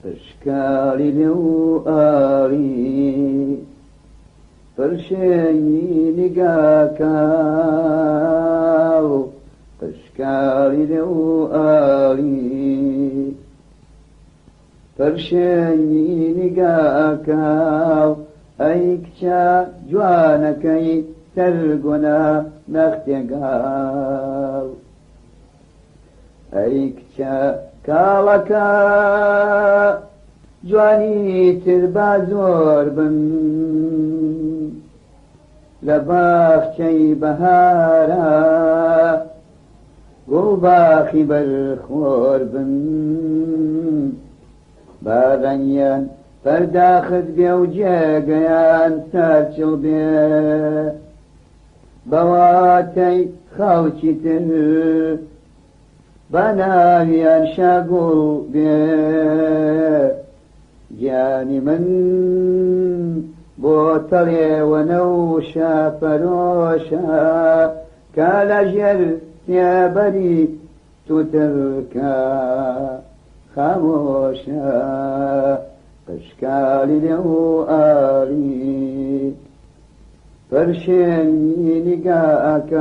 پشکالی لێو ئاڵی پەرشێنی نیگاکاو پشکالی لێو ئاڵی پەرشێنی نیگاکاو ئەی کچە جوانەکەی سەرگۆنا نەختێگاو ئەی کچە کاڵەکە جوانی تر با زۆر بن لە باخچەی بەهارە گوڵ باخی بەرخۆر بن باغەنیان پەرداخت بێ و جێگەیان سەرچڵ بێ بەواتەی خەڵکی تر بەناویان شاگوڵ بێ گیانی من بۆ تەڵێوەنە و شاپەرۆشە کە لە ژێر تێبەری تووتڕکە خامۆشە پشکالی لێو ئاڵی پەرشێنی نیگاکاو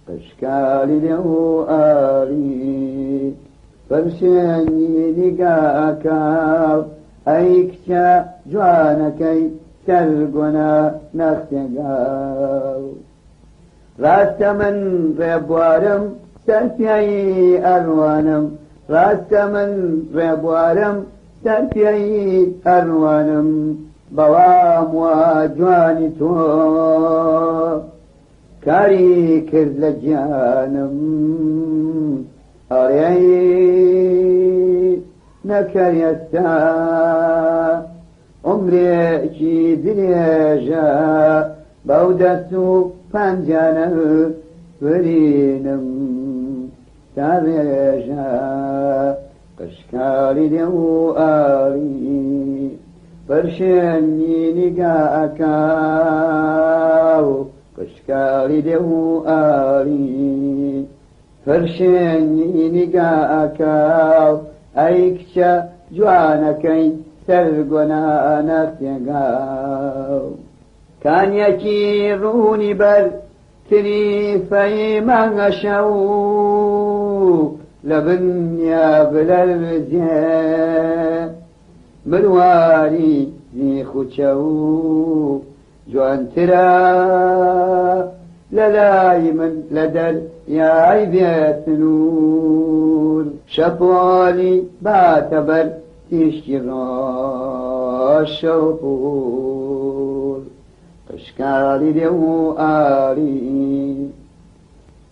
پشکالی لێو ئاڵی پەرشێنی نیگاکاو ئەی کچە جوانەکەی سەرگۆنا نەختێگاو ڕاستە من ڕێبوارم سەرپیایی ئەڕوانم ڕاستە من ڕێبوارم سەرپیایی ئەڕوانم بەڵام وا جوانی تۆ کاری کرد لە گیانم ئەڕێی نەکەر ئێستا عومرێکی درێژە بەو دەست و پەنجانە برینم تا ڕێژە پشکالی لێو ئاڵی پەرشێنی نیگاکاو پشکالی لێو ئاڵی پەرشێنی نیگاکاو ئەی کچە جوانەکەی سەرگۆنا نەختێگاو کانیەکی ڕوونی بەر تریفەی مانگە شەو لە بنیا بلەرزێ مرواری زیخوچە و جوانترە لە لای من لە دەریای بێتنور شەپۆلی باتە بەر تیشکی ڕۆشە و پور پشکالی لێو ئاڵی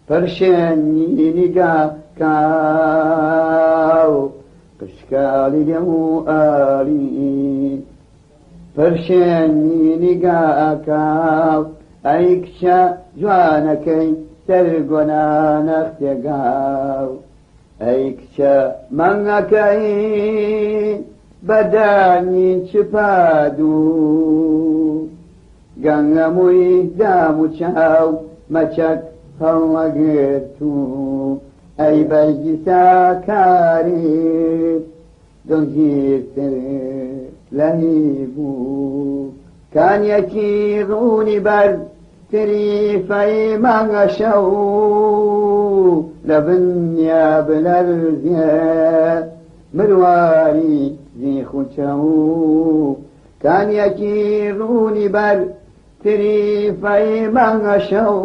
پەرشێنی نیگاکاو پشکالی لێو ئاڵی پەرشێنی نیگاکاو ئەی کچە جوانەکەی سەرگۆنا نەختێگاو ئەی کچە مەنگەکەی بەدانی چپادوو گەنگەمووی دام و چاو مەچەک هەڵەگرت و ئەی بەرگی ساکاری دڵگیرتر لەهی بوو کانیەکی ڕوونی بەر تریفەی مانگە شەو لە بنیا بلەرزێ مرواری زیخوچە و کانیەکی ڕوونی بەر تریفەی مانگە شەو